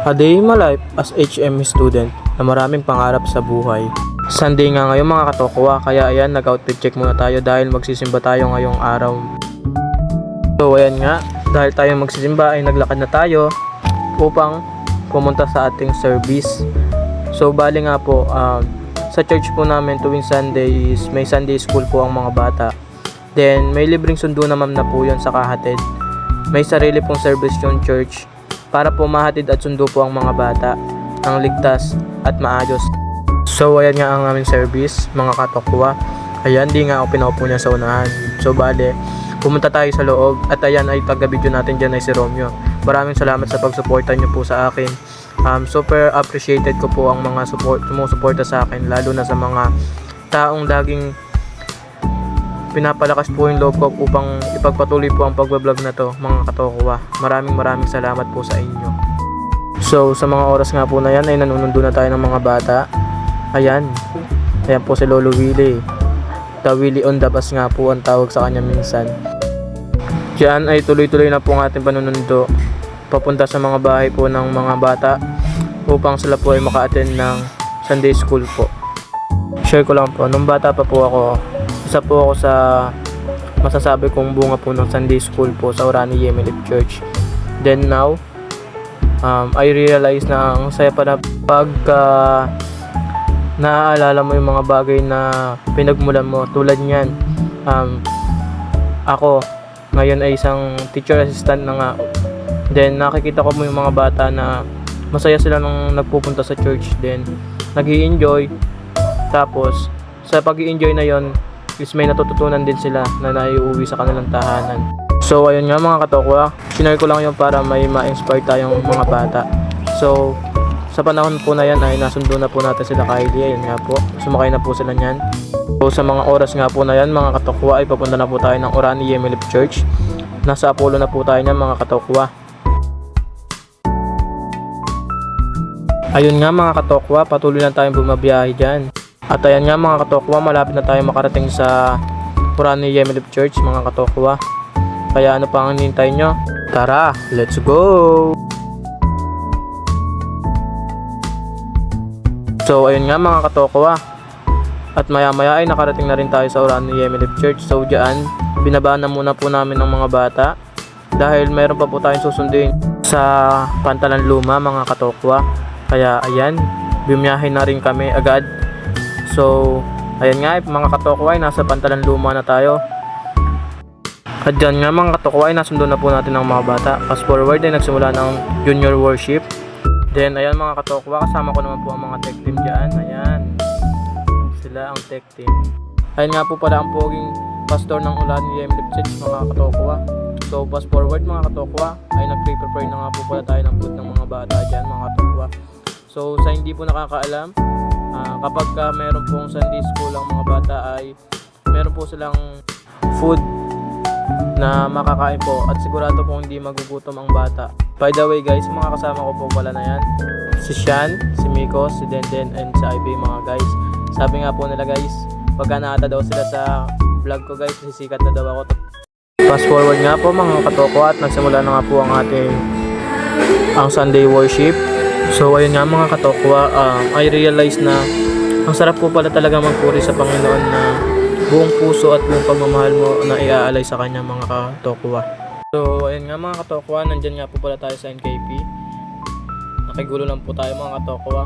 A day in my life as HME student na maraming pangarap sa buhay. Sunday nga ngayon mga katokwa, kaya ayan nag-outfit check muna tayo dahil magsisimba tayo ngayong araw. So ayan nga, dahil tayo magsisimba ay naglakad na tayo upang pumunta sa ating service. So bali nga po, sa church po namin tuwing Sunday is may Sunday school po ang mga bata. Then may libreng sundo naman na po yun sa kahatid. May sarili pong service yung church para po mahatid at sundo po ang mga bata ng ligtas at maayos. So ayan nga ang aming service mga katokwa. Ayan, di nga ako pinaupo niya sa unahan. So bale, pumunta tayo sa loob at ayan ay taga-video natin dyan ay si Romeo. Maraming salamat sa pagsuporta niyo po sa akin. Super appreciated ko po ang mga sumusuporta sa akin, lalo na sa mga taong laging pinapalakas po yung loob ko upang ipagpatuloy po ang pagbablog na to mga katokwa. Maraming salamat po sa inyo. So sa mga oras nga po na yan ay nanunundo na tayo ng mga bata. Ayan po si Lolo Willie. The Willie on the bus nga po ang tawag sa kanya minsan. Diyan ay tuloy-tuloy na po ang ating panunundo papunta sa mga bahay po ng mga bata upang sila po ay maka-attend ng Sunday school po. Share ko lang po, nung bata pa po ako, isa po ako sa masasabi kong bunga po ng Sunday school po sa Orani Yemelip Church. Then now, I realize na ang saya pa na pagka naaalala mo yung mga bagay na pinagmulan mo. Tulad niyan, ako ngayon ay isang teacher assistant na nga. Then nakikita ko mo yung mga bata na masaya sila nung nagpupunta sa church. Then nag-i-enjoy. Tapos sa pag-i-enjoy na yon is may natututunan din sila na naiuwi sa kanilang tahanan. So ayun nga mga katokwa, sinare ko lang yun para may ma-inspire tayong mga bata. So sa panahon po na yan ay nasundo na po natin sila Kylie. Ayun nga po, sumakay na po sila nyan. So sa mga oras nga po na yan mga katokwa ay papunta na po tayo ng Orani Yemelip Church. Nasa Apollo na po tayo nyan mga katokwa. Ayun nga mga katokwa, patuloy lang tayong bumabiyahe dyan. At ayan nga mga katokwa, malapit na tayo makarating sa Orani Yemelip Church mga katokwa. Kaya ano pa ang hinihintay nyo? Tara, let's go! So ayun nga mga katokwa, at maya maya ay nakarating na rin tayo sa Orani Yemelip Church. So dyan, binabaan na muna po namin ng mga bata dahil meron pa po tayong susundin sa Pantalan Luma mga katokwa. Kaya ayan, bumiyahe na rin kami agad. So ayan nga mga katokwa ay nasa Pantalan Luma na tayo. At dyan nga mga katokwa ay nasundo na po natin ng mga bata. Fast forward ay nagsimula ng junior worship. Then ayan mga katokwa, kasama ko naman po ang mga tech team dyan. Ayan, sila ang tech team. Ayan nga po pala ang poging pastor ng Orani Yemelip Church mga katokwa. So fast forward mga katokwa ay nag-prepare na nga po pala tayo ng food ng mga bata dyan mga katokwa. So sa hindi po nakakaalam, kapag meron pong Sunday school ang mga bata ay meron po silang food na makakain po at sigurado po hindi magugutom ang bata. By the way guys, mga kasama ko po pala na yan, si Sean, si Miko, si Denden, and si Ivy mga guys. Sabi nga po nila guys, pagka naata daw sila sa vlog ko guys, sisikat na daw ako. Fast forward nga po mga katoko at nagsimula na nga po ang ating Sunday worship. So ayun nga mga katokwa, I realize na ang sarap po pala talaga magpuri sa Panginoon na buong puso at buong pagmamahal mo na iaalay sa kanya mga katokwa. So ayun nga mga katokwa, nandyan nga po pala tayo sa NKP. Nakigulo lang po tayo mga katokwa.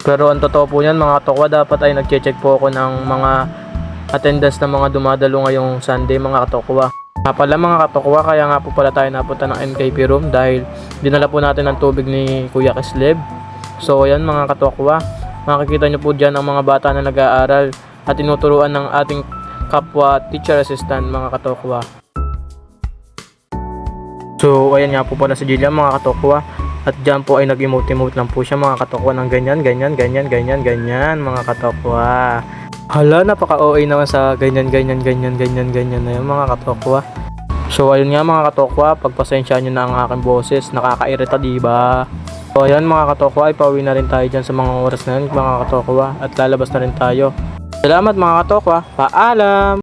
Pero ang totoo po yan mga katokwa, dapat ay nag-check po ako ng mga attendance ng mga dumadalo ngayong Sunday mga katokwa. Pala mga katokwa, kaya nga po pala tayo napunta ng NKP room dahil dinala po natin ang tubig ni Kuya Kisleb. So ayan mga katokwa, makikita nyo po dyan ang mga bata na nag-aaral at tinuturuan ng ating kapwa teacher assistant mga katokwa. So ayan nga po pala si Jillian mga katokwa, at dyan po ay nag-emote lang po siya mga katokwa ng ganyan mga katokwa. Hala, napaka-OA naman sa ganyan na yun mga katokwa. So ayun nga mga katokwa, pagpasensya nyo na ang aking boses, nakakairita diba? So ayan mga katokwa, ay pauwi na rin tayo dyan sa mga oras na yun mga katokwa, at lalabas na rin tayo. Salamat mga katokwa, paalam!